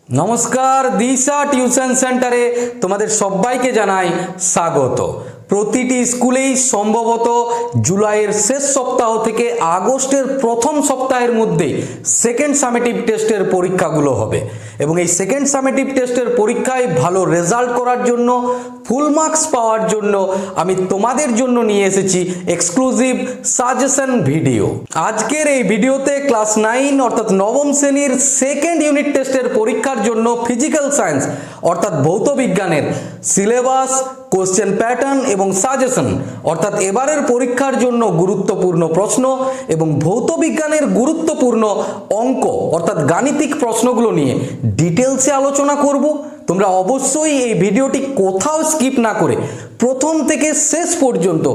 নমস্কার, দিশা টিউশন সেন্টারে তোমাদের সবাইকে জানাই স্বাগত। প্রতিটি স্কুলেই সম্ভবত জুলাইয়ের শেষ সপ্তাহ থেকে আগস্টের প্রথম সপ্তাহের মধ্যে সেকেন্ড সামেটিভ টেস্টের পরীক্ষাগুলো হবে এবং এই সেকেন্ড সামেটিভ টেস্টের পরীক্ষায় ভালো রেজাল্ট করার জন্য, ফুল মার্কস পাওয়ার জন্য আমি তোমাদের জন্য নিয়ে এসেছি এক্সক্লুসিভ সাজেশন ভিডিও। আজকের এই ভিডিওতে ক্লাস 9 অর্থাৎ নবম শ্রেণীর সেকেন্ড ইউনিট টেস্টের পরীক্ষার জন্য ফিজিক্যাল সায়েন্স অর্থাৎ ভৌত বিজ্ঞানের সিলেবাস, কোশ্চেন প্যাটার্ন এবং সাজেশন অর্থাৎ এবারের পরীক্ষার জন্য গুরুত্বপূর্ণ প্রশ্ন এবং ভৌত বিজ্ঞানের গুরুত্বপূর্ণ অঙ্ক অর্থাৎ গাণিতিক প্রশ্নগুলো নিয়ে ডিটেলসে আলোচনা করব। তোমরা অবশ্যই এই ভিডিওটি কোথাও স্কিপ না করে প্রথম থেকে শেষ পর্যন্ত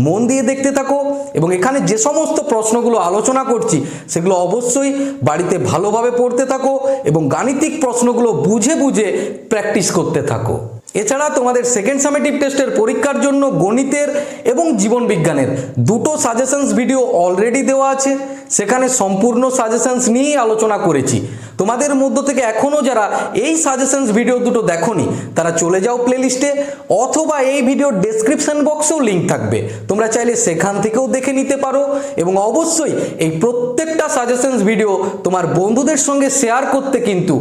মন দিয়ে দেখতে থাকো এবং এখানে যে সমস্ত প্রশ্নগুলো আলোচনা করছি সেগুলো অবশ্যই বাড়িতে ভালোভাবে পড়তে থাকো এবং গাণিতিক প্রশ্নগুলো বুঝে বুঝে প্র্যাকটিস করতে থাকো। এছাড়া তোমাদের সেকেন্ড সামেটিভ টেস্টের পরীক্ষার জন্য গণিতের এবং জীবন বিজ্ঞানের দুটো সাজেশনস ভিডিও অলরেডি দেওয়া আছে, সেখানে সম্পূর্ণ সাজেশনস নিয়েই আলোচনা করেছি। তোমাদের মধ্য থেকে এখনও যারা এই সাজেশনস ভিডিও দুটো দেখোনি তারা চলে যাও প্লেলিস্টে, অথবা এই ভিডিওর ডেসক্রিপশন বক্সেও লিঙ্ক থাকবে, তোমরা চাইলে সেখান থেকেও দেখে নিতে পারো। এবং অবশ্যই এই প্রত্যেকটা সাজেশনস ভিডিও তোমার বন্ধুদের সঙ্গে শেয়ার করতে কিন্তু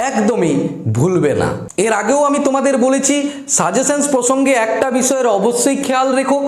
একদমই ভুলবে না। এর আগেও আমি তোমাদের বলেছি সাজেশনস প্রসঙ্গে একটা বিষয়ের অবশ্যই খেয়াল রেখো,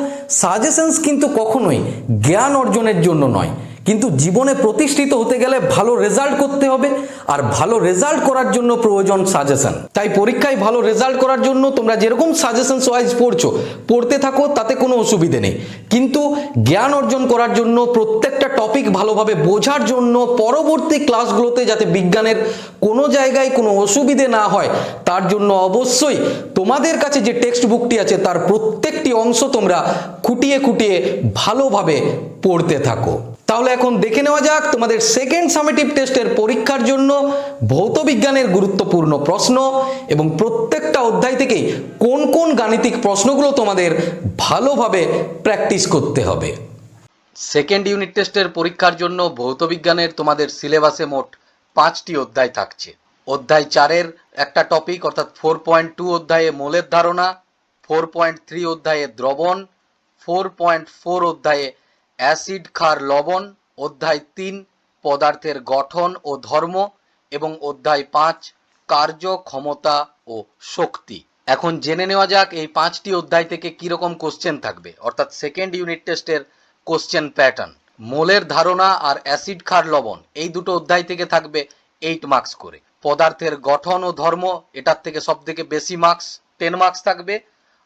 সাজেশনস কিন্তু কখনোই জ্ঞান অর্জনের জন্য নয়, কিন্তু জীবনে প্রতিষ্ঠিত হতে গেলে ভালো রেজাল্ট করতে হবে, আর ভালো রেজাল্ট করার জন্য প্রয়োজন সাজেশন। তাই পরীক্ষায় ভালো রেজাল্ট করার জন্য তোমরা যেরকম সাজেশনস ওয়াইজ পড়ছো পড়তে থাকো, তাতে কোনো অসুবিধে নেই, কিন্তু জ্ঞান অর্জন করার জন্য প্রত্যেকটা টপিক ভালোভাবে বোঝার জন্য পরবর্তী ক্লাসগুলোতে যাতে বিজ্ঞানের কোনো জায়গায় কোনো অসুবিধে না হয় তার জন্য অবশ্যই তোমাদের কাছে যে টেক্সট বুকটি আছে তার প্রত্যেকটি অংশ তোমরা খুঁটিয়ে খুঁটিয়ে ভালোভাবে পড়তে থাকো। তাহলে এখন দেখে নেওয়া যাক তোমাদের সেকেন্ড সামেটিভ টেস্টের পরীক্ষার জন্য ভৌত বিজ্ঞানের গুরুত্বপূর্ণ প্রশ্ন এবং প্রত্যেকটা অধ্যায় থেকেই কোন কোন গাণিতিক প্রশ্নগুলো তোমাদের ভালোভাবে প্র্যাকটিস করতে হবে। সেকেন্ড ইউনিট টেস্টের পরীক্ষার জন্য ভৌত বিজ্ঞানের তোমাদের সিলেবাসে মোট 5টি অধ্যায় থাকছে। অধ্যায় 4-এর একটা টপিক অর্থাৎ 4.2 অধ্যায়ে মোলের ধারণা, 4.3 অধ্যায়ে দ্রবণ, 4.4 অধ্যায়ে অ্যাসিড ক্ষার লবণ, অধ্যায় 3 পদার্থের গঠন ও ধর্ম এবং অধ্যায় 5 কার্য, ক্ষমতা ও শক্তি। এখন জেনে নেওয়া যাক এই 5টি অধ্যায় থেকে কিরকম কোশ্চেন থাকবে অর্থাৎ সেকেন্ড ইউনিট টেস্টের কোশ্চেন প্যাটার্ন। মোলের ধারণা আর অ্যাসিড ক্ষার লবণ এই দুটো অধ্যায় থেকে থাকবে 8 মার্কস করে। পদার্থের গঠন ও ধর্ম এটার থেকে সব থেকে বেশি মার্কস 10 মার্কস থাকবে।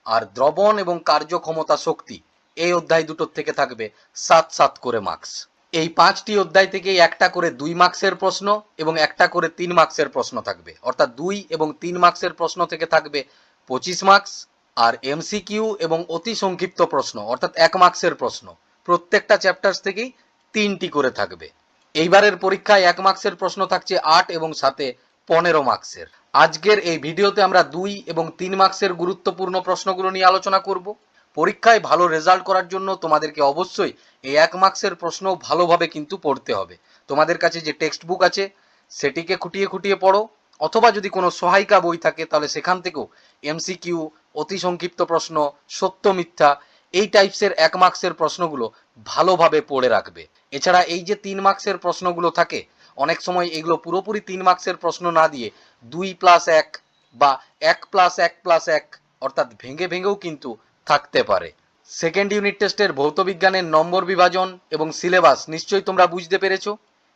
আর দ্রবণ এবং কার্য, ক্ষমতা, শক্তি এই অধ্যায় দুটোর থেকে থাকবে 7 করে মার্কস। এই 5টি অধ্যায় থেকেই একটা করে 2 মার্কসের প্রশ্ন এবং একটা করে 3 মার্কসের প্রশ্ন থাকবে, অর্থাৎ 2 এবং 3 মার্কসের প্রশ্ন থেকে থাকবে 25 মার্কস। আর এমসিকিউ এবং অতি সংক্ষিপ্ত প্রশ্ন অর্থাৎ 1 মার্কসের প্রশ্ন প্রত্যেকটা চ্যাপ্টার্স থেকেই 3টি করে থাকবে। এইবারের পরীক্ষায় 1 মার্কসের প্রশ্ন থাকছে 8 এবং সাথে 15 মার্কসের। আজকের এই ভিডিওতে আমরা 2 এবং 3 মার্কসের গুরুত্বপূর্ণ প্রশ্নগুলো নিয়ে আলোচনা করব। পরীক্ষায় ভালো রেজাল্ট করার জন্য তোমাদেরকে অবশ্যই এই 1 মার্কসের প্রশ্ন ভালোভাবে কিন্তু পড়তে হবে। তোমাদের কাছে যে টেক্সট বুক আছে সেটিকে খুঁটিয়ে খুঁটিয়ে পড়ো, অথবা যদি কোনো সহায়িকা বই থাকে তাহলে সেখান থেকেও এমসিকিউ, অতি সংক্ষিপ্ত প্রশ্ন, সত্য মিথ্যা এই টাইপসের 1 মার্কসের প্রশ্নগুলো ভালোভাবে পড়ে রাখবে। এছাড়া এই যে 3 মার্কসের প্রশ্নগুলো থাকে অনেক সময় এগুলো পুরোপুরি 3 মার্কসের প্রশ্ন না দিয়ে 2+1 বা 1+1+1 অর্থাৎ ভেঙে ভেঙেও কিন্তু থাকতে পারে। সেকেন্ড ইউনিট টেস্টের ভৌত বিজ্ঞানের নম্বর বিভাজন এবং সিলেবাস নিশ্চয়ই তোমরা বুঝতে পেরেছো।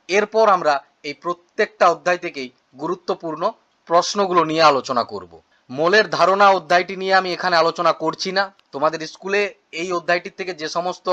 এরপর আমরা এই প্রত্যেকটা অধ্যায় থেকেই গুরুত্বপূর্ণ প্রশ্নগুলো নিয়ে আলোচনা করব। মোলের ধারণা অধ্যায়টি নিয়ে আমি এখানে আলোচনা করছি না, তোমাদের স্কুলে এই অধ্যায়টির থেকে যে সমস্ত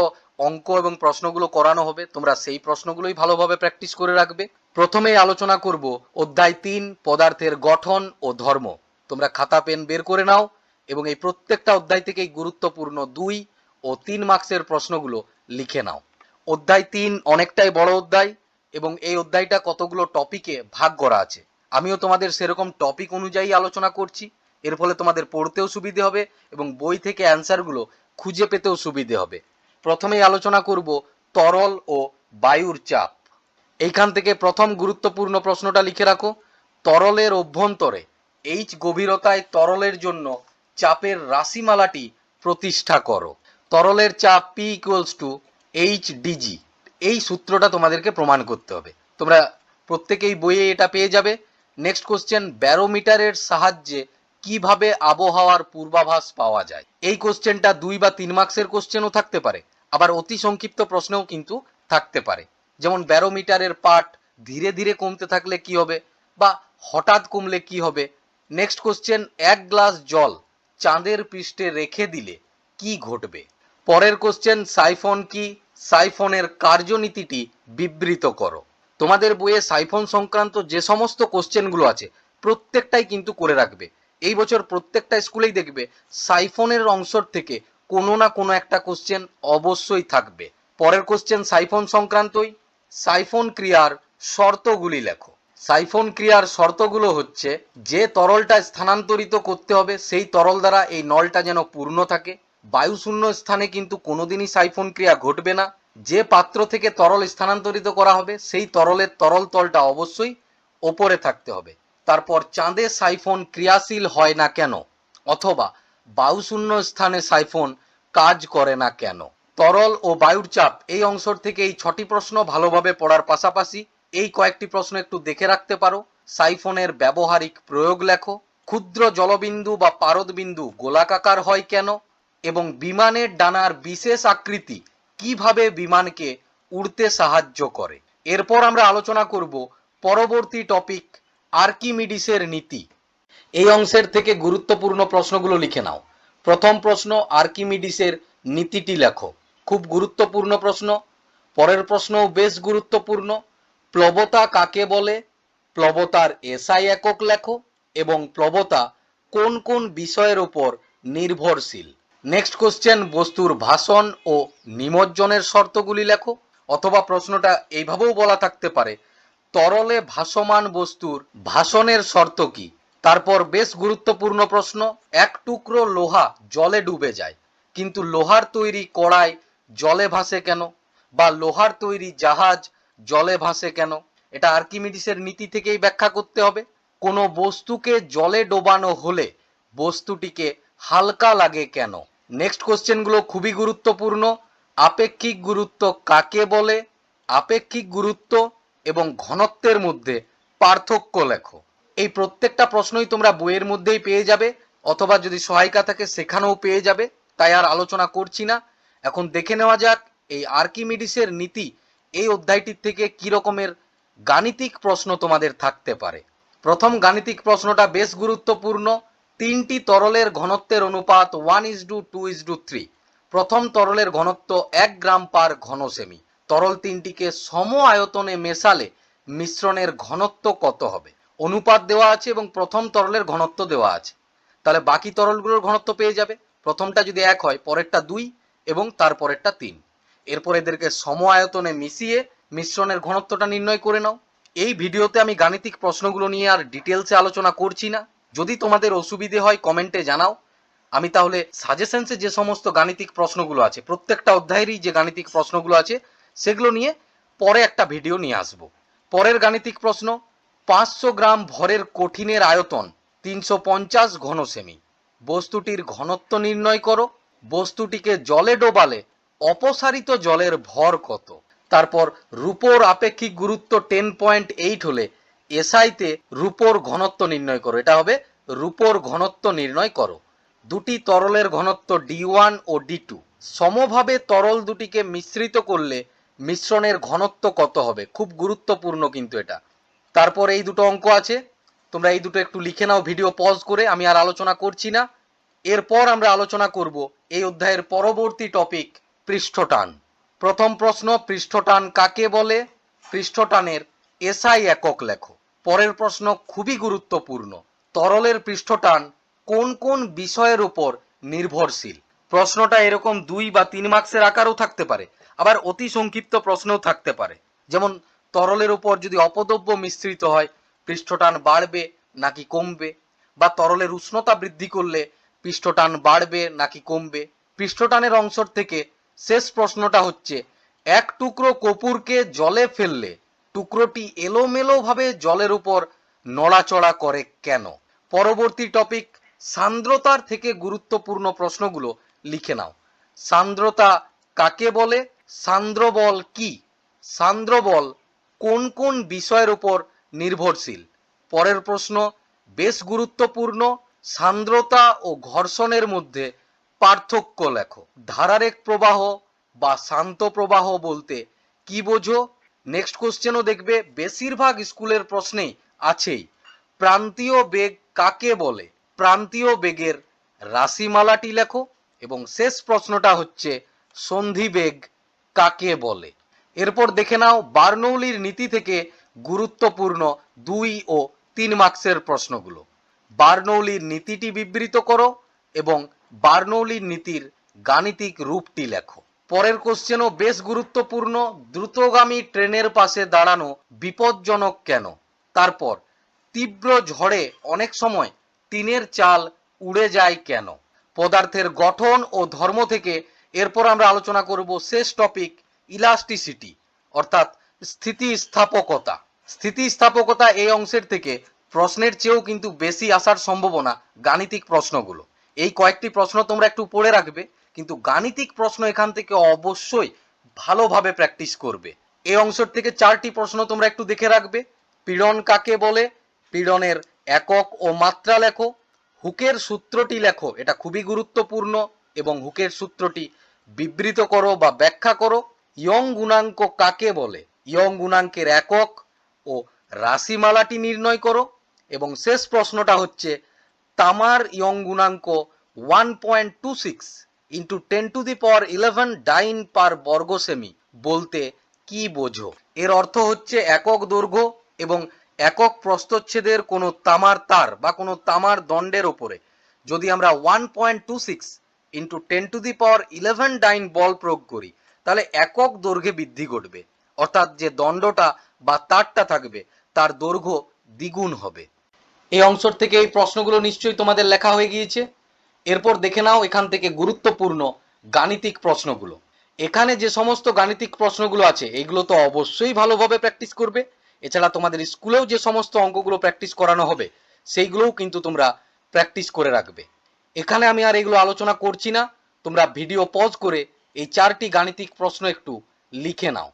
অঙ্ক এবং প্রশ্নগুলো করানো হবে তোমরা সেই প্রশ্নগুলোই ভালোভাবে প্র্যাকটিস করে রাখবে। প্রথমেই আলোচনা করব অধ্যায় 3 পদার্থের গঠন ও ধর্ম। তোমরা খাতা পেন বের করে নাও এবং এই প্রত্যেকটা অধ্যায় থেকেই গুরুত্বপূর্ণ 2 ও 3 মার্কসের প্রশ্নগুলো লিখে নাও। অধ্যায় 3 অনেকটাই বড় অধ্যায় এবং এই অধ্যায়টা কতগুলো টপিকে ভাগ করা আছে। আমিও তোমাদের সেরকম টপিক অনুযায়ী আলোচনা করছি, এর ফলে তোমাদের পড়তেও সুবিধে হবে এবং বই থেকে অ্যান্সারগুলো খুঁজে পেতেও সুবিধে হবে। প্রথমেই আলোচনা করব তরল ও বায়ুর চাপ। এইখান থেকে প্রথম গুরুত্বপূর্ণ প্রশ্নটা লিখে রাখো, তরলের অভ্যন্তরে এইচ গভীরতায় তরলের জন্য চাপের রাশিমালাটি প্রতিষ্ঠা করো। তরলের চাপ P equals to H D G, এই সূত্রটা তোমাদেরকে প্রমাণ করতে হবে। তোমরা প্রত্যেকেই বইয়ে এটা পেয়ে যাবে। নেক্সট কোশ্চেন, ব্যারোমিটারের সাহায্যে কিভাবে আবহাওয়ার পূর্বাভাস পাওয়া যায়? এই কোশ্চেনটা 2 বা 3 মার্কসের কোশ্চেনও থাকতে পারে, আবার অতি সংক্ষিপ্ত প্রশ্নেও কিন্তু থাকতে পারে। যেমন ব্যারোমিটারের পাঠ ধীরে ধীরে কমতে থাকলে কি হবে, বা হঠাৎ কমলে কি হবে। নেক্সট কোশ্চেন, 1 গ্লাস জল চাঁদের পৃষ্ঠে রেখে দিলে কি ঘটবে? পরের কোশ্চেন, সাইফন কি? সাইফনের কার্যনীতিটি বিবৃত করো। তোমাদের বইয়ে সাইফন সংক্রান্ত যে সমস্ত কোশ্চেনগুলো আছে প্রত্যেকটাই কিন্তু করে রাখবে। এই বছর প্রত্যেকটা স্কুলেই দেখবে সাইফনের অংশের থেকে কোনো না কোনো একটা কোশ্চেন অবশ্যই থাকবে। পরের কোশ্চেন সাইফন সংক্রান্তই। সাইফন ক্রিয়ার শর্তগুলি লেখো। সাইফন ক্রিয়ার শর্তগুলো হচ্ছে, যে তরলটা স্থানান্তরিত করতে হবে সেই তরল দ্বারা এই নলটা যেন পূর্ণ থাকে। বায়ুশূন্য স্থানে কিন্তু কোনোদিনই সাইফন ক্রিয়া ঘটবে না। যে পাত্র থেকে তরল স্থানান্তরিত করা হবে সেই তরলের তরল তলটা অবশ্যই ওপরে থাকতে হবে। তারপর চাঁদে সাইফন ক্রিয়াশীল হয় না কেন, অথবা বায়ুশূন্য স্থানে সাইফন কাজ করে না কেন। তরল ও বায়ুর চাপ এই অংশ থেকে এই 6টি প্রশ্ন ভালোভাবে পড়ার পাশাপাশি এই কয়েকটি প্রশ্ন একটু দেখে রাখতে পারো। সাইফনের ব্যবহারিক প্রয়োগ লেখো। ক্ষুদ্র জলবিন্দু বা পারদবিন্দু গোলাকার হয় কেন, এবং বিমানের ডানার বিশেষ আকৃতি কিভাবে বিমানকে উড়তে সাহায্য করে। এরপর আমরা আলোচনা করব পরবর্তী টপিক, আর্কিমিডিসের নীতি। এই অংশের থেকে গুরুত্বপূর্ণ প্রশ্নগুলো লিখে নাও। প্রথম প্রশ্ন, আর্কিমিডিসের নীতিটি লেখো। খুব গুরুত্বপূর্ণ প্রশ্ন। পরের প্রশ্নও বেশ গুরুত্বপূর্ণ। প্লবতা কাকে বলে? প্লবতার এসআই একক লেখো, এবং প্লবতা কোন কোন বিষয়ের উপর নির্ভরশীল। নেক্সট কোশ্চেন, বস্তুর ভাসন ও নিমজ্জনের শর্তগুলি লেখো। অথবা প্রশ্নটা এইভাবেও বলা থাকতে পারে, তরলে ভাসমান বস্তুর ভাসনের শর্ত কি? তারপর বেশ গুরুত্বপূর্ণ প্রশ্ন, এক টুকরো লোহা জলে ডুবে যায়, কিন্তু লোহার তৈরি কড়াই জলে ভাসে কেন, বা লোহার তৈরি জাহাজ জলে ভাসে কেন? এটা আর্কিমিডিসের নীতি থেকেই ব্যাখ্যা করতে হবে। কোনো বস্তুকে জলে ডোবানো হলে বস্তুটিকে হালকা লাগে কেন? নেক্সট কোশ্চেনগুলো খুবই গুরুত্বপূর্ণ। আপেক্ষিক গুরুত্ব কাকে বলে? আপেক্ষিক গুরুত্ব এবং ঘনত্বের মধ্যে পার্থক্য লেখো। এই প্রত্যেকটা প্রশ্নই তোমরা বইয়ের মধ্যেই পেয়ে যাবে, অথবা যদি সহায়িকা থাকে সেখানেও পেয়ে যাবে, তাই আর আলোচনা করছি না। এখন দেখে নেওয়া যাক এই আর্কিমিডিসের নীতি এই অধ্যায়টির থেকে কি রকমের গাণিতিক প্রশ্ন তোমাদের থাকতে পারে। প্রথম গাণিতিক প্রশ্নটা বেশ গুরুত্বপূর্ণ। 3টি তরলের ঘনত্বের অনুপাত 1:2:3। প্রথম তরলের ঘনত্ব 1 গ্রাম পার ঘন সেমি। তরল 3টিকে সম আয়তনে মেশালে মিশ্রণের ঘনত্ব কত হবে? অনুপাত দেওয়া আছে এবং প্রথম তরলের ঘনত্ব দেওয়া আছে। তাহলে বাকি তরলগুলোর ঘনত্ব পেয়ে যাবে। প্রথমটা যদি 1 হয়, পরেরটা 2 এবং তারপরেরটা 3। এরপর এদেরকে সম আয়তনে মিশিয়ে মিশ্রণের ঘনত্বটা নির্ণয় করে নাও। এই ভিডিওতে আমি গাণিতিক প্রশ্নগুলো নিয়ে আর ডিটেলসে আলোচনা করছি না। যদি তোমাদের অসুবিধে হয় কমেন্টে জানাও। আমি তাহলে সাজেশনসে যে সমস্ত গাণিতিক প্রশ্নগুলো আছে, প্রত্যেকটা অধ্যায়েরই যে গাণিতিক প্রশ্নগুলো আছে সেগুলো নিয়ে পরে একটা ভিডিও নিয়ে আসব। পরের গাণিতিক প্রশ্ন, 500 গ্রাম ভরের কঠিনের আয়তন 350 ঘন সেমি। বস্তুটির ঘনত্ব নির্ণয় করো। বস্তুটিকে জলে ডোবালে অপসারিত জলের ভর কত? তারপর রূপোর আপেক্ষিক গুরুত্ব 10.8 হলে এসআইতে রূপোর ঘনত্ব নির্ণয় করো। এটা হবে রূপোর ঘনত্ব নির্ণয় করো। দুটি তরলের ঘনত্ব D1 ও D2। সমভাবে তরল দুটিকে মিশ্রিত করলে মিশ্রণের ঘনত্ব কত হবে? খুব গুরুত্বপূর্ণ কিন্তু এটা। তারপর এই দুটো অঙ্ক আছে, তোমরা এই দুটো একটু লিখে নাও ভিডিও পজ করে, আমি আর আলোচনা করছি না। এরপর আমরা আলোচনা করব এই অধ্যায়ের পরবর্তী টপিক, পৃষ্ঠটান। প্রথম প্রশ্ন, পৃষ্ঠটান কাকে বলে? পৃষ্ঠটানের এসআই একক লেখো। পরের প্রশ্ন খুবই গুরুত্বপূর্ণ, তরলের পৃষ্ঠটান কোন কোন বিষয়ের উপর নির্ভরশীল? প্রশ্নটা এরকম 2 বা 3 মার্কসের আকারেও থাকতে পারে, আবার অতি সংক্ষিপ্ত প্রশ্নও থাকতে পারে। যেমন তরলের উপর যদি অপদ্রব্য মিশ্রিত হয় পৃষ্ঠটান বাড়বে নাকি কমবে, বা তরলের উষ্ণতা বৃদ্ধি করলে পৃষ্ঠটান বাড়বে নাকি কমবে। পৃষ্ঠটানের অংশ থেকে শেষ প্রশ্নটা হচ্ছে, এক টুকরো কর্পূরকে জলে ফেললে টুকরোটি এলোমেলো ভাবে জলের উপর নড়াচড়া করে কেন? পরবর্তী টপিক, সান্দ্রতার থেকে গুরুত্বপূর্ণ প্রশ্নগুলো লিখে নাও। সান্দ্রতা কাকে বলে? সান্দ্র বল কি? সান্দ্র বল কোন কোন বিষয়ের উপর নির্ভরশীল? পরের প্রশ্ন, বেশ গুরুত্বপূর্ণ, সান্দ্রতা ও ঘর্ষণের মধ্যে পার্থক্য লেখো। ধারারেখ প্রবাহ বা শান্ত প্রবাহ বলতে কি বোঝো? নেক্সট কোশ্চেনও দেখবে বেশিরভাগ স্কুলের প্রশ্নেই আছেই, প্রান্তীয় বেগ কাকে বলে? প্রান্তীয় বেগের রাশিমালাটি লেখো। এবং শেষ প্রশ্নটা হচ্ছে সন্ধি বেগ কাকে বলে? এরপর দেখে নাও বার্নৌলির নীতি থেকে গুরুত্বপূর্ণ 2 ও 3 মার্কসের প্রশ্নগুলো। বার্নৌলির নীতিটি বিবৃত করো এবং বার্নৌলির নীতির গাণিতিক রূপটি লেখো। পরের কোশ্চেনও বেশ গুরুত্বপূর্ণ, দ্রুতগামী ট্রেনের পাশে দাঁড়ানো বিপজ্জনক কেন? তারপর তীব্র ঝড়ে অনেক সময় টিনের চাল উড়ে যায় কেন? পদার্থের গঠন ও ধর্ম থেকে এরপর আমরা আলোচনা করব শেষ টপিক, ইলাস্টিসিটি অর্থাৎ স্থিতিস্থাপকতা। স্থিতিস্থাপকতা এই অংশের থেকে প্রশ্নের চেয়েও কিন্তু বেশি আসার সম্ভাবনা গাণিতিক প্রশ্নগুলো। এই কয়েকটি প্রশ্ন তোমরা একটু পড়ে রাখবে, কিন্তু গাণিতিক প্রশ্ন এখান থেকে অবশ্যই ভালোভাবে প্র্যাকটিস করবে। এই অংশের থেকে 4টি প্রশ্ন তোমরা একটু দেখে রাখবে। পীড়ন কাকে বলে? পীড়নের একক ও মাত্রা লেখো। হুকের সূত্রটি লেখো, এটা খুবই গুরুত্বপূর্ণ, এবং হুকের সূত্রটি বিবৃত করো বা ব্যাখ্যা করো। ইয়ং গুণাঙ্ক কাকে বলে? ইয়ং গুণাঙ্কের একক ও রাশিমালাটি নির্ণয় করো। এবং শেষ প্রশ্নটা হচ্ছে তামার ইয়ং গুণাঙ্ক 1.26 ইন্টু 10⁻11 ডাইন পার বর্গ সেমি বলতে কি বোঝো? এর অর্থ হচ্ছে একক দৈর্ঘ্য এবং একক প্রস্থচ্ছেদের কোনো তামার তার বা কোনো তামার দণ্ডের ওপরে যদি আমরা 1.26 ইন্টু 10⁻11 ডাইন বল প্রয়োগ করি, তাহলে একক দৈর্ঘ্যে বৃদ্ধি ঘটবে, অর্থাৎ যে দণ্ডটা বা তারটা থাকবে তার দৈর্ঘ্য দ্বিগুণ হবে। এই অংশ থেকে এই প্রশ্নগুলো নিশ্চয়ই তোমাদের লেখা হয়ে গিয়েছে। এরপর দেখে নাও এখান থেকে গুরুত্বপূর্ণ গাণিতিক প্রশ্নগুলো। এখানে যে সমস্ত গাণিতিক প্রশ্নগুলো আছে এগুলো তো অবশ্যই ভালোভাবে প্র্যাকটিস করবে। এছাড়া তোমাদের স্কুলেও যে সমস্ত অঙ্কগুলো প্র্যাকটিস করানো হবে সেইগুলোও কিন্তু তোমরা প্র্যাকটিস করে রাখবে। এখানে আমি আর এগুলো আলোচনা করছি না, তোমরা ভিডিও পজ করে এই 4টি গাণিতিক প্রশ্ন একটু লিখে নাও।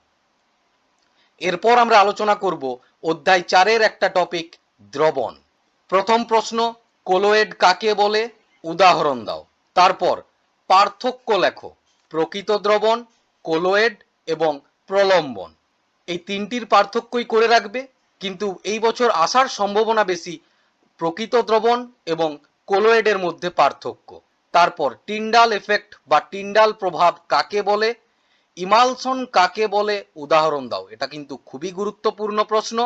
এরপর আমরা আলোচনা করব অধ্যায় 4-এর একটা টপিক, দ্রবণ। প্রথম প্রশ্ন, কোলয়েড কাকে বলে? উদাহরণ দাও। তারপর পার্থক্য লেখো, প্রকৃত দ্রবণ, কোলয়েড এবং প্রলম্বন। এই 3টির পার্থক্যই করে রাখবে, কিন্তু এই বছর আসার সম্ভাবনা বেশি প্রকৃত দ্রবণ এবং কোলয়েডের মধ্যে পার্থক্য। তারপর টিন্ডাল এফেক্ট বা টিন্ডাল প্রভাব কাকে বলে? ইমালসন কাকে বলে? উদাহরণ দাও। এটা কিন্তু খুবই গুরুত্বপূর্ণ প্রশ্ন।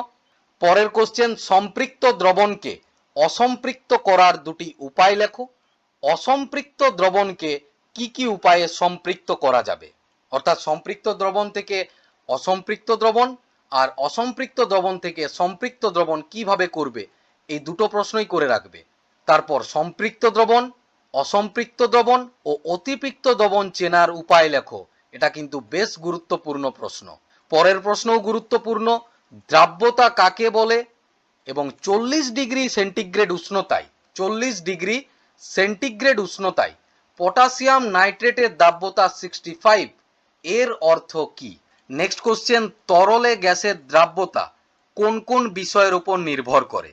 পরের কোশ্চেন, সম্পৃক্ত দ্রবণকে অসম্পৃক্ত করার 2টি উপায় লেখো। অসম্পৃক্ত দ্রবণকে কি কি উপায়ে সম্পৃক্ত করা যাবে? অর্থাৎ সম্পৃক্ত দ্রবণ থেকে অসম্পৃক্ত দ্রবণ আর অসম্পৃক্ত দ্রবণ থেকে সম্পৃক্ত দ্রবণ কিভাবে করবে, এই 2টো প্রশ্নই করে রাখবে। তারপর সম্পৃক্ত দ্রবণ, অসম্পৃক্ত দ্রবণ ও অতিপৃক্ত দ্রবণ চেনার উপায় লেখো। এটা কিন্তু বেশ গুরুত্বপূর্ণ প্রশ্ন। পরের প্রশ্নও গুরুত্বপূর্ণ, দ্রাব্যতা কাকে বলে? এবং 40 ডিগ্রি সেন্টিগ্রেড উষ্ণতায় 40 ডিগ্রি সেন্টিগ্রেড উষ্ণতায় পটাশিয়াম নাইট্রেটের দ্রাব্যতা 65, এর অর্থ কি? নেক্সট কোশ্চেন, তরলে গ্যাসের দ্রাব্যতা কোন কোন বিষয়ের উপর নির্ভর করে?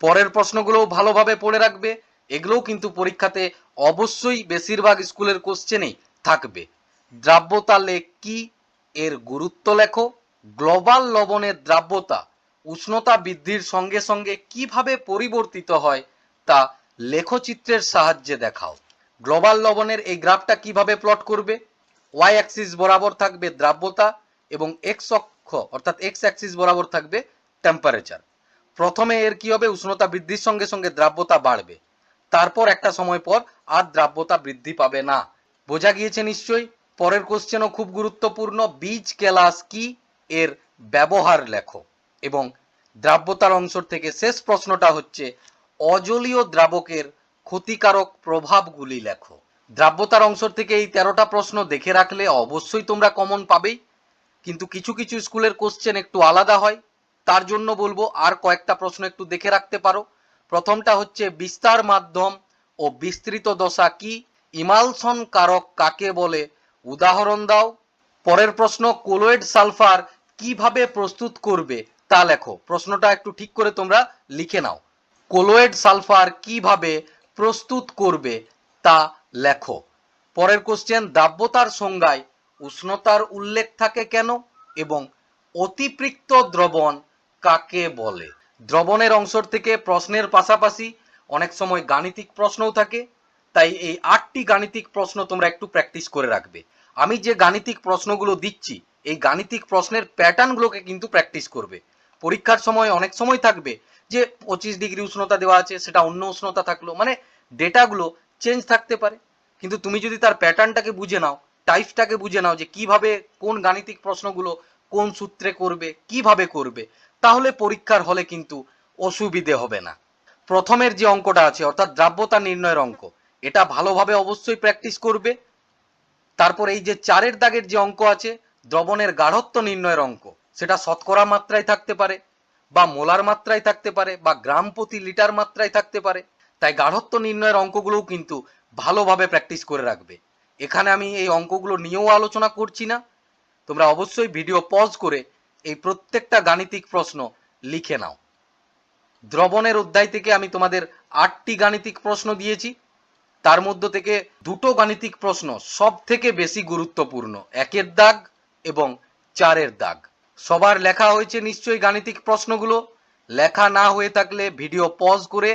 পরের প্রশ্নগুলো ভালোভাবে পড়ে রাখবে, এগুলোও কিন্তু পরীক্ষাতে অবশ্যই বেশিরভাগ স্কুলের কোশ্চেনেই থাকবে। দ্রাব্যতা লেখ কি? এর গুরুত্ব লেখো। গ্লোবাল লবণের দ্রাব্যতা উষ্ণতা বৃদ্ধির সঙ্গে সঙ্গে কিভাবে পরিবর্তিত হয় তা লেখচিত্রের সাহায্যে দেখাও। গ্লোবাল লবণের এই গ্রাফটা কিভাবে প্লট করবে? ওয়াই অ্যাক্সিস বরাবর থাকবে দ্রাব্যতা এবং এক্স অক্ষ অর্থাৎ এক্স অ্যাক্সিস বরাবর থাকবে টেম্পারেচার। প্রথমে এর কি হবে? উষ্ণতা বৃদ্ধির সঙ্গে সঙ্গে দ্রাব্যতা বাড়বে, তারপর একটা সময় পর আর দ্রাব্যতা বৃদ্ধি পাবে না। বোঝা গিয়েছে নিশ্চয়ই। পরের কোশ্চেনও খুব গুরুত্বপূর্ণ, বীজ কেলাস কি? এর ব্যবহার লেখো। এবং দ্রাব্যতার অংশ থেকে শেষ প্রশ্নটা হচ্ছে অজলীয় দ্রাবকের ক্ষতিকারক প্রভাবগুলি লেখো। দ্রাব্যতার অংশ থেকে এই 13টা প্রশ্ন দেখে রাখলে অবশ্যই তোমরা কমন পাবেই, কিন্তু কিছু কিছু স্কুলের কোশ্চেন একটু আলাদা হয়। তার জন্য বলবো আর কয়েকটা প্রশ্ন একটু দেখে রাখতে পারো। প্রথমটা হচ্ছে বিস্তার মাধ্যম ও বিস্তৃত দশা কি, ইমালশন কারক কাকে বলে, উদাহরণ দাও। পরের প্রশ্ন কোলয়েড সালফার কিভাবে প্রস্তুত করবে তা লেখো। প্রশ্নটা একটু ঠিক করে তোমরা লিখে নাও। কোলয়েড সালফার কিভাবে প্রস্তুত করবে তা লেখো। পরের কোশ্চেন দ্রাব্যতার সংজ্ঞায় উষ্ণতার উল্লেখ থাকে কেন এবং অতিপৃক্ত দ্রবণ কাকে বলে। দ্রবণের অংশ থেকে প্রশ্নের পাশাপাশি অনেক সময় গাণিতিক প্রশ্নও থাকে, তাই এই 8টি গাণিতিক প্রশ্ন তোমরা একটু প্র্যাকটিস করে রাখবে। আমি যে গাণিতিক প্রশ্নগুলো দিচ্ছি এই গাণিতিক প্রশ্নের প্যাটার্নগুলোকে কিন্তু প্র্যাকটিস করবে। পরীক্ষার সময় অনেক সময় থাকবে যে 25 ডিগ্রি উষ্ণতা দেওয়া আছে, সেটা অন্য উষ্ণতা থাকলো, মানে ডেটাগুলো চেঞ্জ থাকতে পারে। কিন্তু তুমি যদি তার প্যাটার্নটাকে বুঝে নাও, টাইপসটাকে বুঝে নাও যে কিভাবে কোন গাণিতিক প্রশ্নগুলো কোন সূত্রে করবে, কিভাবে করবে, তাহলে পরীক্ষার হলে কিন্তু অসুবিধে হবে না। প্রথমের যে অঙ্কটা আছে অর্থাৎ দ্রাব্যতা নির্ণয়ের অঙ্ক, এটা ভালোভাবে অবশ্যই প্র্যাকটিস করবে। তারপর এই যে 4-এর দাগের যে অঙ্ক আছে দ্রবণের গাঢ়ত্ব নির্ণয়ের অঙ্ক, সেটা শতকরা মাত্রায় থাকতে পারে বা মোলার মাত্রায় থাকতে পারে বা গ্রাম প্রতি লিটার মাত্রায় থাকতে পারে। তাই গাঢ়ত্ব নির্ণয়ের অঙ্কগুলোও কিন্তু ভালোভাবে প্র্যাকটিস করে রাখবে। এখানে আমি এই অঙ্কগুলো নিয়েও আলোচনা করছি না, তোমরা অবশ্যই ভিডিও পজ করে এই প্রত্যেকটা গাণিতিক প্রশ্ন লিখে নাও। দ্রবণের অধ্যায় থেকে আমি তোমাদের 8টি গাণিতিক প্রশ্ন দিয়েছি, তার মধ্য থেকে 2টো গাণিতিক প্রশ্ন সব থেকে বেশি গুরুত্বপূর্ণ, 1-এর দাগ এবং 4-এর দাগ। সবার লেখা হয়েছে নিশ্চয়ই গাণিতিক প্রশ্নগুলো? লেখা না হয়ে থাকলে ভিডিও পজ করে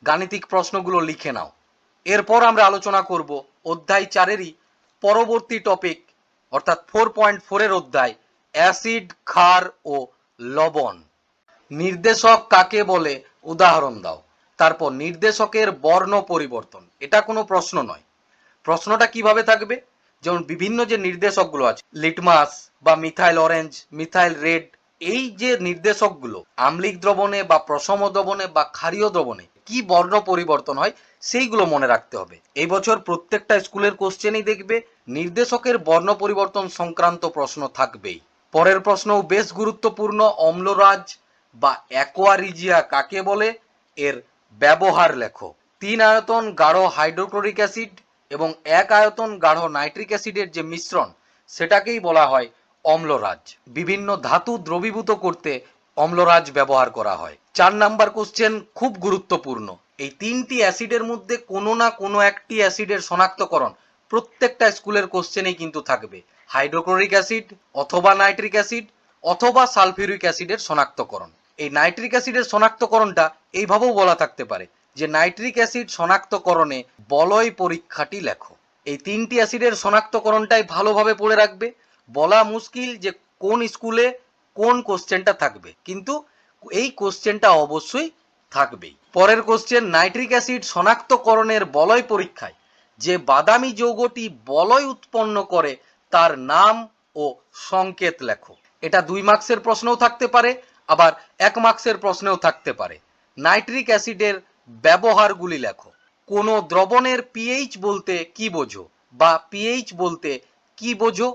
গাণিতিক প্রশ্নগুলো লিখে নাও। এরপর আমরা আলোচনা করব অধ্যায় 4-এরই পরবর্তী টপিক অর্থাৎ 4.4-এর অধ্যায় অ্যাসিড, ক্ষার ও লবণ। নির্দেশক কাকে বলে উদাহরণ দাও। তারপর নির্দেশকের বর্ণ পরিবর্তন, এটা কোনো প্রশ্ন নয়। প্রশ্নটা কিভাবে থাকবে, যেমন বিভিন্ন যে নির্দেশকগুলো আছে লিটমাস বা মিথাইল অরেঞ্জ, মিথাইল রেড, এই যে নির্দেশকগুলো আম্লিক দ্রবণে বা প্রশম দ্রবণে বা ক্ষারীয় দ্রবণে কি বর্ণ পরিবর্তন হয় সেইগুলো মনে রাখতে হবে। এই বছর প্রত্যেকটা স্কুলের কোশ্চেনই দেখবে নির্দেশকের বর্ণ পরিবর্তন সংক্রান্ত প্রশ্ন থাকবেই। পরের প্রশ্নও বেশ গুরুত্বপূর্ণ, অম্লরাজ বা অ্যাকোয়ারিজিয়া কাকে বলে, এর ব্যবহার লেখো। 3 আয়তন গাঢ় হাইড্রোক্লোরিক অ্যাসিড এবং 1 আয়তন গাঢ় নাইট্রিক অ্যাসিডের যে মিশ্রণ সেটাকেই বলা হয় অম্লরাজ। বিভিন্ন ধাতু দ্রবীভূত করতে অম্লরাজ ব্যবহার করা হয়। 4 নাম্বার কোশ্চেন খুব গুরুত্বপূর্ণ, এই 3টি অ্যাসিডের মধ্যে কোনো না কোনো একটি অ্যাসিডের শনাক্তকরণ প্রত্যেকটা স্কুলের কোশ্চেনেই কিন্তু থাকবে। হাইড্রোক্লোরিক অ্যাসিড অথবা নাইট্রিক অ্যাসিড অথবা সালফিউরিক অ্যাসিডের শনাক্তকরণ। এই নাইট্রিক অ্যাসিডের শনাক্তকরণটা এইভাবেও বলা থাকতে পারে যে নাইট্রিক অ্যাসিড শনাক্তকরণে বলয় পরীক্ষাটি লেখো। এই 3টি অ্যাসিডের শনাক্তকরণটাই ভালোভাবে পড়ে রাখবে। বলা মুশকিল যে কোন স্কুলে কোন কোশ্চেনটা থাকবে, কিন্তু এই কোশ্চেনটা অবশ্যই থাকবেই। পরের কোশ্চেন নাইট্রিক অ্যাসিড শনাক্তকরণের বলয় পরীক্ষায় যে বাদামি যৌগটি বলয় উৎপন্ন করে তার নাম ও সংকেত লেখো। এটা 2 মার্কসের প্রশ্নও থাকতে পারে, আবার 1 মার্কসের প্রশ্নেও থাকতে পারে। নাইট্রিক অ্যাসিডের ব্যবহারগুলি লেখো। কোন দ্রবণের পিএইচ বলতে কি বোঝো বা পিএইচ বলতে কি বোঝো,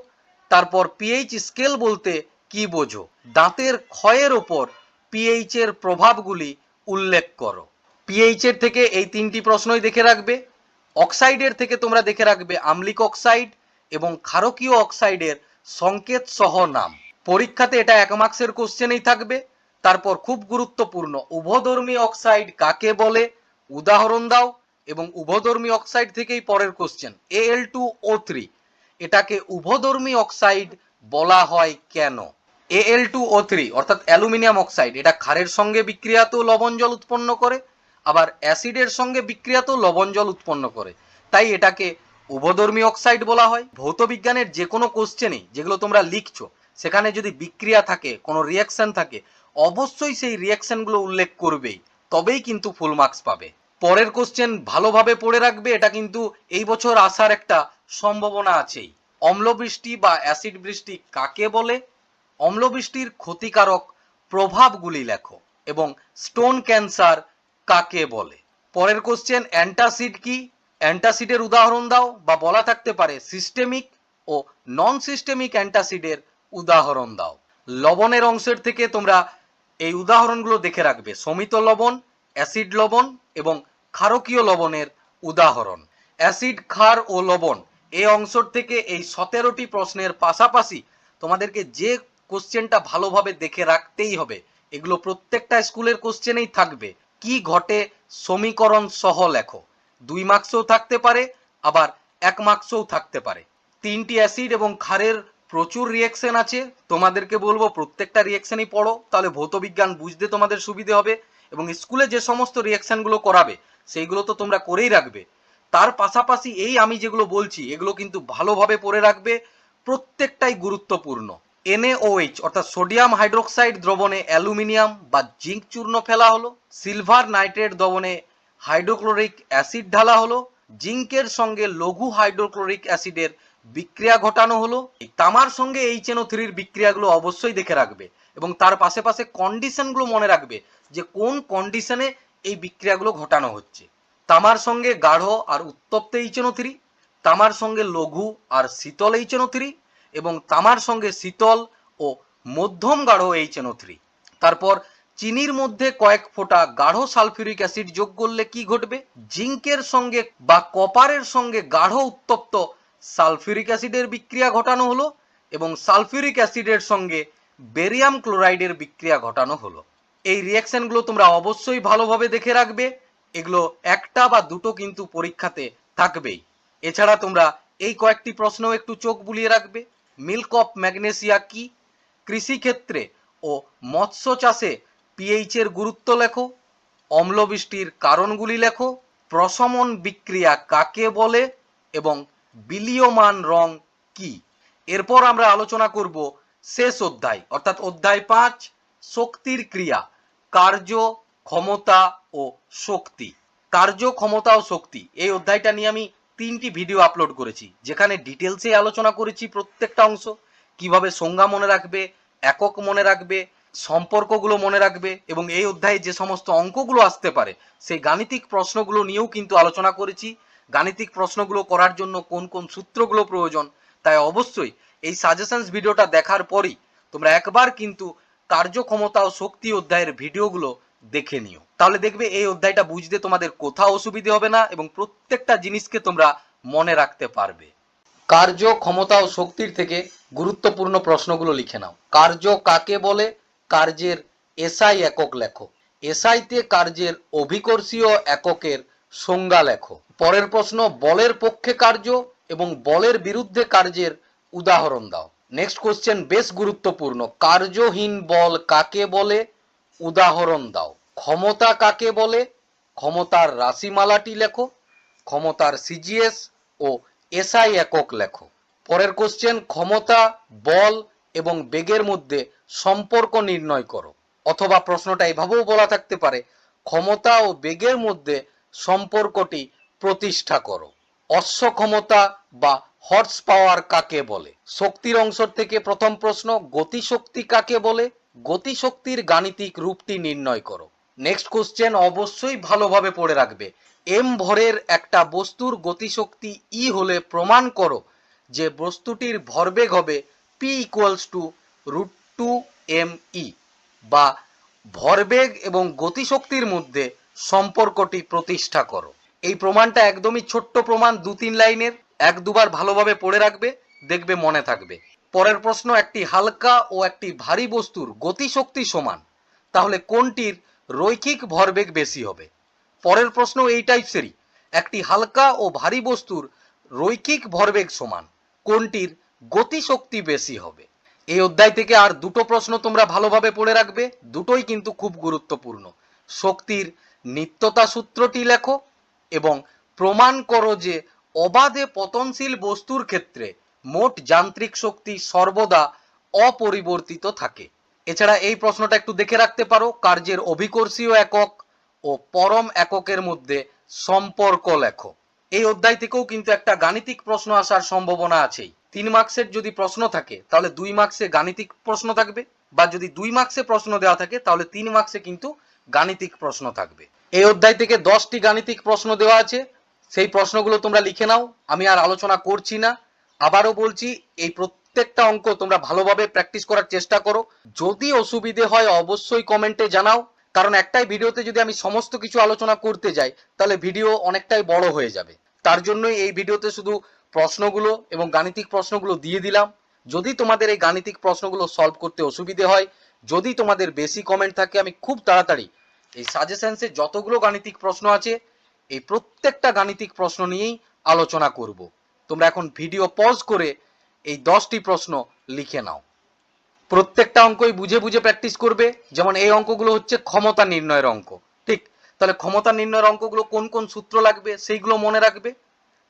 তারপর পিএইচ স্কেল বলতে কি বোঝো, দাঁতের ক্ষয়ের ওপর পিএইচ এর প্রভাবগুলি উল্লেখ করো। পিএইচ এর থেকে এই 3টি প্রশ্নই দেখে রাখবে। অক্সাইডের থেকে তোমরা দেখে রাখবে আম্লিক অক্সাইড এবং ক্ষারকীয় অক্সাইডের সংকেত সহ নাম। পরীক্ষাতে এটা 1 মার্কসের কোশ্চেনেই থাকবে। তারপর খুব গুরুত্বপূর্ণ উভধর্মী অক্সাইড কাকে বলে উদাহরণ দাও, এবং উভধর্মী অক্সাইড থেকেই পরের কোশ্চেন Al2O3 এটাকে উভধর্মী অক্সাইড বলা হয় কেন। Al2O3 অর্থাৎ অ্যালুমিনিয়াম অক্সাইড, এটা ক্ষারের সঙ্গে বিক্রিয়াতেও লবণ জল উৎপন্ন করে, আবার অ্যাসিডের সঙ্গে বিক্রিয়াতেও লবণ জল উৎপন্ন করে, তাই এটাকে উভধর্মী অক্সাইড বলা হয়। ভৌতবিজ্ঞানের যে কোনো কোশ্চেনেই যেগুলো তোমরা লিখছো সেখানে যদি বিক্রিয়া থাকে, কোনো রিয়াকশন থাকে, অবশ্যই সেই রিয়াকশনগুলো উল্লেখ করবেই, তবেই কিন্তু ফুল মার্কস পাবে। পরের কোশ্চেন ভালোভাবে পড়ে রাখবে, এটা কিন্তু এই বছর আসার একটা সম্ভাবনা আছেই। অম্লবৃষ্টি বা অ্যাসিড বৃষ্টি কাকে বলে, অম্লবৃষ্টির ক্ষতিকারক প্রভাবগুলি লেখো, এবং স্টোন ক্যান্সার কাকে বলে। পরের কোশ্চেন অ্যান্টাসিড কি, অ্যান্টাসিডের উদাহরণ দাও, বা বলা থাকতে পারে সিস্টেমিক ও নন সিস্টেমিক অ্যান্টাসিডের উদাহরণ দাও। লবণের অংশের থেকে তোমরা এই উদাহরণগুলো দেখে রাখবে। সমিত লবণ, অ্যাসিড লবণ এবং ক্ষারকীয় লবণের উদাহরণ। অ্যাসিড, ক্ষার ও লবণ এই অংশের থেকে এই 17টি প্রশ্নের পাশাপাশি তোমাদেরকে যে কোশ্চেনটা ভালোভাবে দেখে রাখতেই হবে, এগুলো প্রত্যেকটা স্কুলের কোশ্চেনেই থাকবে। কি ঘটে সমীকরণ সহ লেখো। 2 মার্কসেও থাকতে পারে, আবার 1 মার্কসেও থাকতে পারে। 3টি অ্যাসিড এবং ক্ষারের প্রচুর রিয়েকশন আছে, তোমাদেরকে বলবো প্রত্যেকটা রিয়েকশনই পড়ো, তাহলে ভৌতবিজ্ঞান বুঝতে তোমাদের সুবিধে হবে। এবং স্কুলে যে সমস্ত রিয়েকশনগুলো করাবে সেইগুলো তো তোমরা করেই রাখবে। তার পাশাপাশি এই আমি যেগুলো বলছি এগুলো কিন্তু ভালোভাবে পড়ে রাখবে, প্রত্যেকটাই গুরুত্বপূর্ণ। NaOH অর্থাৎ সোডিয়াম হাইড্রোক্সাইড দ্রবণে অ্যালুমিনিয়াম বা জিঙ্ক চূর্ণ ফেলা হলো, সিলভার নাইট্রেট দ্রবণে হাইড্রোক্লোরিক অ্যাসিড ঢালা হলো, জিঙ্কের সঙ্গে লঘু হাইড্রোক্লোরিক অ্যাসিডের বিক্রিয়া ঘটানো হলো। তামার সঙ্গে HNO3 বিক্রিয়াগুলো অবশ্যই দেখে রাখবে এবং তার পাশে পাশে কন্ডিশনগুলো মনে রাখবে যে কোন কন্ডিশনে এই বিক্রিয়াগুলো ঘটানো হচ্ছে। তামার সঙ্গে গাঢ় আর উত্তপ্ত HNO3, তামার সঙ্গে লঘু আর শীতল HNO3 এবং তামার সঙ্গে শীতল ও মধ্যম গাঢ় HNO3। তারপর চিনির মধ্যে কয়েক ফোঁটা গাঢ় সালফিউরিক অ্যাসিড যোগ করলে কি ঘটবে? জিঙ্কের সঙ্গে বা কপারের সঙ্গে গাঢ় উত্তপ্ত সালফিউরিক অ্যাসিডের বিক্রিয়া ঘটানো হলো এবং সালফিউরিক অ্যাসিডের সঙ্গে বেরিয়াম ক্লোরাইডের বিক্রিয়া ঘটানো হলো। এই রিঅ্যাকশনগুলো তোমরা অবশ্যই ভালোভাবে দেখে রাখবে, এগুলো একটা বা দুটো কিন্তু পরীক্ষাতে থাকবেই। এছাড়া তোমরা এই কয়েকটি প্রশ্নও একটু চোখ বুলিয়ে রাখবে। মিল্ক অফ ম্যাগনেসিয়া কি? কৃষিক্ষেত্রে ও মৎস্য চাষে পিএইচ এর গুরুত্ব লেখো, অম্লবৃষ্টির কারণগুলি লেখো, প্রশমন বিক্রিয়া কাকে বলে এবং বিলীয়মান রং কি? এরপর আমরা আলোচনা করব শেষ অধ্যায় অর্থাৎ অধ্যায় 5, শক্তির ক্রিয়া, কার্য, ক্ষমতা ও শক্তি। কার্য, ক্ষমতা ও শক্তি এই অধ্যায়টা নিয়ে আমি 3টি ভিডিও আপলোড করেছি, যেখানে ডিটেলসে আলোচনা করেছি প্রত্যেকটা অংশ, কিভাবে সংজ্ঞা মনে রাখবে, একক মনে রাখবে, সম্পর্কগুলো মনে রাখবে এবং এই অধ্যায়ে যে সমস্ত অঙ্কগুলো আসতে পারে সেই গাণিতিক প্রশ্নগুলো নিয়েও কিন্তু আলোচনা করেছি। গাণিতিক প্রশ্নগুলো করার জন্য কোন কোন সূত্রগুলো প্রয়োজন, তাই অবশ্যই এই সাজেশনস ভিডিওটা দেখার পরই তোমরা একবার কিন্তু কার্যক্ষমতা ও শক্তি অধ্যায়ের ভিডিওগুলো দেখে নিও, তাহলে দেখবে এই অধ্যায়টা বুঝতে তোমাদের কোথাও অসুবিধে হবে না এবং প্রত্যেকটা জিনিসকে তোমরা মনে রাখতে পারবে। কার্য, ক্ষমতা ও শক্তির থেকে গুরুত্বপূর্ণ প্রশ্নগুলো লিখে নাও। কার্য কাকে বলে? কার্যের এসআই একক লেখো। এসআইতে কার্যের অভিকর্ষীয় এককের সংজ্ঞা লেখো। পরের প্রশ্ন, বলের পক্ষে কার্য এবং বলের বিরুদ্ধে কার্যের উদাহরণ দাও। নেক্সট কোশ্চেন বেশ গুরুত্বপূর্ণ, কার্যহীন বল কাকে বলে? উদাহরণ দাও। ক্ষমতা কাকে বলে? ক্ষমতার রাশিমালাটি লেখো। ক্ষমতার সিজিএস ও এসআই একক লেখো। পরের কোশ্চেন, ক্ষমতা, বল এবং বেগের মধ্যে সম্পর্ক নির্ণয় করো। অথবা প্রশ্নটা এভাবেও বলা থাকতে পারে, ক্ষমতা ও বেগের মধ্যে সম্পর্কটি প্রতিষ্ঠা করো। অশ্ব ক্ষমতা বা হর্স পাওয়ার কাকে বলে? শক্তির অংশ থেকে প্রথম প্রশ্ন, গতিশক্তি কাকে বলে? গতিশক্তির গাণিতিক রূপটি নির্ণয় করো। নেক্সট কোশ্চেন অবশ্যই ভালোভাবে পড়ে রাখবে, এম ভরের একটা বস্তুর গতিশক্তি ই হলে প্রমাণ করো যে বস্তুটির ভরবেগ হবে পি ইকুয়ালস টু √2mE, বা ভরবেগ এবং গতিশক্তির মধ্যে সম্পর্কটি প্রতিষ্ঠা করো। এই প্রমাণটা একদমই ছোট্ট প্রমাণ, 2-3 লাইনের, 1-2বার ভালোভাবে পড়ে রাখবে, দেখবে মনে থাকবে। পরের প্রশ্ন, একটি হালকা ও একটি ভারী বস্তুর গতিশক্তি সমান, তাহলে কোনটির রৈখিক ভরবেগ বেশি হবে? পরের প্রশ্ন এই টাইপসেরই, একটি হালকা ও ভারী বস্তুর রৈখিক ভরবেগ সমান, কোনটির গতিশক্তি বেশি হবে? এই অধ্যায় থেকে আর দুটো প্রশ্ন তোমরা ভালোভাবে পড়ে রাখবে, দুটোই কিন্তু খুব গুরুত্বপূর্ণ। শক্তির নিত্যতা সূত্রটি লেখো এবং প্রমাণ করো যে অবাধে পতনশীল বস্তুর ক্ষেত্রে মোট যান্ত্রিক শক্তি সর্বদা অপরিবর্তিত থাকে। এছাড়া এই প্রশ্নটা একটু দেখে রাখতে পারো, কার্যের অভিকর্ষীয় একক ও পরম এককের মধ্যে সম্পর্ক লেখো। এই অধ্যায় থেকেও কিন্তু একটা গাণিতিক প্রশ্ন আসার সম্ভাবনা আছেই। 3 মার্কসের যদি প্রশ্ন থাকে তাহলে 2 মার্কসে গাণিতিক প্রশ্ন থাকবে, বা যদি 2 মার্কসে প্রশ্ন দেওয়া থাকে তাহলে 3 মার্কসে কিন্তু গাণিতিক প্রশ্ন থাকবে। এই অধ্যায় থেকে 10টি গাণিতিক প্রশ্ন দেওয়া আছে, সেই প্রশ্নগুলো তোমরা লিখে নাও, আমি আর আলোচনা করছি না। আবারও বলছি, এই প্রত্যেকটা অঙ্ক তোমরা ভালোভাবে প্র্যাকটিস করার চেষ্টা করো। যদি অসুবিধে হয় অবশ্যই কমেন্টে জানাও, কারণ একটাই ভিডিওতে যদি আমি সমস্ত কিছু আলোচনা করতে যাই তাহলে ভিডিও অনেকটাই বড় হয়ে যাবে। তার জন্যই এই ভিডিওতে শুধু প্রশ্নগুলো এবং গাণিতিক প্রশ্নগুলো দিয়ে দিলাম। যদি তোমাদের এই গাণিতিক প্রশ্নগুলো সলভ করতে অসুবিধে হয়, যদি তোমাদের বেশি কমেন্ট থাকে, আমি খুব তাড়াতাড়ি এই সাজেশনসে যতগুলো গাণিতিক প্রশ্ন আছে এই প্রত্যেকটা গাণিতিক প্রশ্ন নিয়েই আলোচনা করব। তোমরা এখন ভিডিও পজ করে এই 10টি প্রশ্ন লিখে নাও। প্রত্যেকটা অঙ্কই বুঝে বুঝে প্র্যাকটিস করবে। যেমন এই অঙ্কগুলো হচ্ছে ক্ষমতা নির্ণয়ের অঙ্ক, ঠিক? তাহলে ক্ষমতা নির্ণয়ের অঙ্কগুলো কোন কোন সূত্র লাগবে সেইগুলো মনে রাখবে,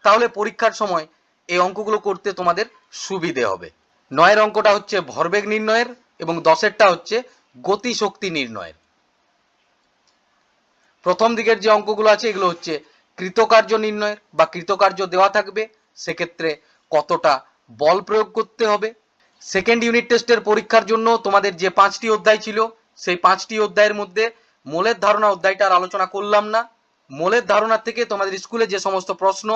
তাহলে পরীক্ষার সময় এই অঙ্কগুলো করতে তোমাদের সুবিধে হবে। 9এর অঙ্কটা হচ্ছে ভরবেগ নির্ণয়ের এবং 10এরটা হচ্ছে গতি শক্তি নির্ণয়ের। প্রথম দিকের যে অঙ্কগুলো আছে এগুলো হচ্ছে কৃতকার্য নির্ণয়ের বা কৃতকার্য দেওয়া থাকবে, সেক্ষেত্রে কতটা বল প্রয়োগ করতে হবে। সেকেন্ড ইউনিট টেস্টের পরীক্ষার জন্য তোমাদের যে 5টি অধ্যায় ছিল সেই 5টি অধ্যায়ের মধ্যে মোলের ধারণা অধ্যায়টা আর আলোচনা করলাম না। মোলের ধারণা থেকে তোমাদের স্কুলে যে সমস্ত প্রশ্ন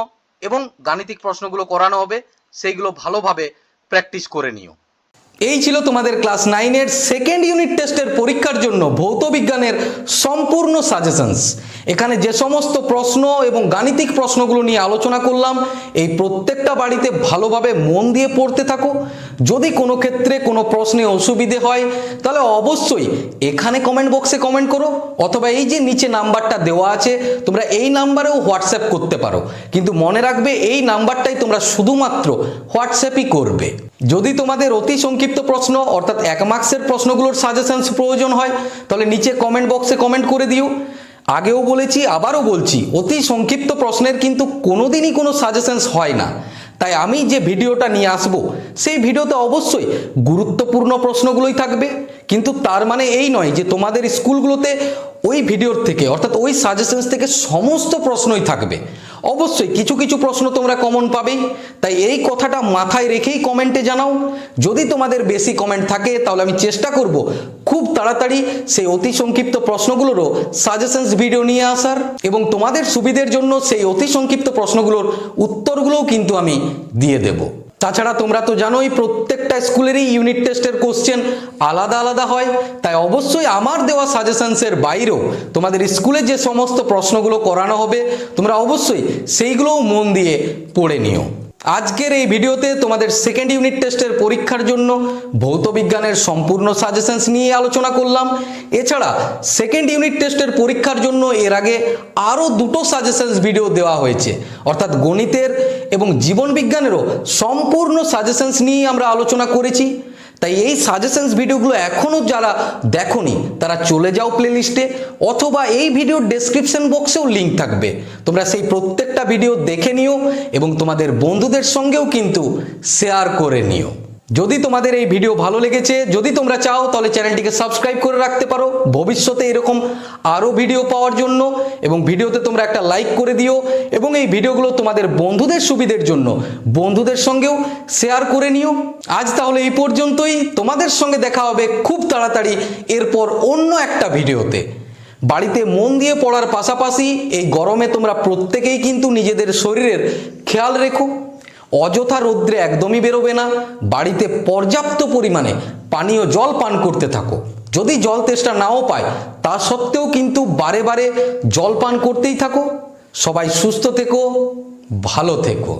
এবং গাণিতিক প্রশ্নগুলো করানো হবে সেইগুলো ভালোভাবে প্র্যাকটিস করে নিও। এই ছিল তোমাদের ক্লাস 9-এর সেকেন্ড ইউনিট টেস্টের পরীক্ষার জন্য ভৌত বিজ্ঞানের সম্পূর্ণ সাজেশনস। এখানে যে সমস্ত প্রশ্ন এবং গাণিতিক প্রশ্নগুলো নিয়ে আলোচনা করলাম, এই প্রত্যেকটা বাড়িতে ভালোভাবে মন দিয়ে পড়তে থাকো। যদি কোনো ক্ষেত্রে কোনো প্রশ্নে অসুবিধে হয় তাহলে অবশ্যই এখানে কমেন্ট বক্সে কমেন্ট করো, অথবা এই যে নিচে নাম্বারটা দেওয়া আছে তোমরা এই নাম্বারেও হোয়াটসঅ্যাপ করতে পারো। কিন্তু মনে রাখবে এই নাম্বারটাই তোমরা শুধুমাত্র হোয়াটসঅ্যাপই করবে। যদি তোমাদের অতি সংক্ষিপ্ত প্রশ্ন অর্থাৎ 1 মার্কসের প্রশ্নগুলোর সাজেশনস প্রয়োজন হয় তাহলে নিচে কমেন্ট বক্সে কমেন্ট করে দিও। আগেও বলেছি আবারও বলছি, অতি সংক্ষিপ্ত প্রশ্নের কিন্তু কোনোদিনই কোনো সাজেশনস হয় না। তাই আমি যে ভিডিওটা নিয়ে আসব সেই ভিডিওতে অবশ্যই গুরুত্বপূর্ণ প্রশ্নগুলোই থাকবে, কিন্তু তার মানে এই নয় যে তোমাদের স্কুলগুলোতে ওই ভিডিওর থেকে অর্থাৎ ওই সাজেশনস থেকে সমস্ত প্রশ্নই থাকবে। অবশ্যই কিছু কিছু প্রশ্ন তোমরা কমন পাবেই, তাই এই কথাটা মাথায় রেখেই কমেন্টে জানাও। যদি তোমাদের বেশি কমেন্ট থাকে তাহলে আমি চেষ্টা করব খুব তাড়াতাড়ি সেই অতি সংক্ষিপ্ত প্রশ্নগুলোরও সাজেশনস ভিডিও নিয়ে আসার, এবং তোমাদের সুবিধের জন্য সেই অতি সংক্ষিপ্ত প্রশ্নগুলোর উত্তরগুলোও কিন্তু আমি দিয়ে দেব। তাছাড়া তোমরা তো জানোই প্রত্যেকটা স্কুলেরই ইউনিট টেস্টের কোশ্চেন আলাদা আলাদা হয়, তাই অবশ্যই আমার দেওয়া সাজেশনসের বাইরেও তোমাদের স্কুলে যে সমস্ত প্রশ্নগুলো করানো হবে তোমরা অবশ্যই সেইগুলোও মন দিয়ে পড়ে নিও। আজকের এই ভিডিওতে তোমাদের সেকেন্ড ইউনিট টেস্টের পরীক্ষার জন্য ভৌত বিজ্ঞানের সম্পূর্ণ সাজেশনস নিয়ে আলোচনা করলাম। এছাড়া সেকেন্ড ইউনিট টেস্টের পরীক্ষার জন্য এর আগে আরও 2টো সাজেশনস ভিডিও দেওয়া হয়েছে, অর্থাৎ গণিতের এবং জীবন বিজ্ঞানেরও সম্পূর্ণ সাজেশনস নিয়ে আমরা আলোচনা করেছি। তাই এই সাজেশনস ভিডিওগুলো এখনও যারা দেখোনি তারা চলে যাও প্লেলিস্টে, অথবা এই ভিডিওর ডেসক্রিপশন বক্সেও লিঙ্ক থাকবে, তোমরা সেই প্রত্যেকটা ভিডিও দেখে নিও এবং তোমাদের বন্ধুদের সঙ্গেও কিন্তু শেয়ার করে নিও। যদি তোমাদের এই ভিডিও ভালো লেগেছে, যদি তোমরা চাও তাহলে চ্যানেলটিকে সাবস্ক্রাইব করে রাখতে পারো ভবিষ্যতে এরকম আরও ভিডিও পাওয়ার জন্য, এবং ভিডিওতে তোমরা একটা লাইক করে দিও এবং এই ভিডিওগুলো তোমাদের বন্ধুদের সুবিধের জন্য বন্ধুদের সঙ্গেও শেয়ার করে নিও। আজ তাহলে এই পর্যন্তই, তোমাদের সঙ্গে দেখা হবে খুব তাড়াতাড়ি এরপর অন্য একটা ভিডিওতে। বাড়িতে মন দিয়ে পড়ার পাশাপাশি এই গরমে তোমরা প্রত্যেকেই কিন্তু নিজেদের শরীরের খেয়াল রেখো। অযথা রৌদ্রে একদমই বেরোবে না, বাড়িতে পর্যাপ্ত পরিমাণে পানীয় জল পান করতে থাকো। যদি জল তেষ্টা নাও পায় তা সত্ত্বেও কিন্তু বারে বারে জল পান করতেই থাকো। সবাই সুস্থ থেকো, ভালো থেকো।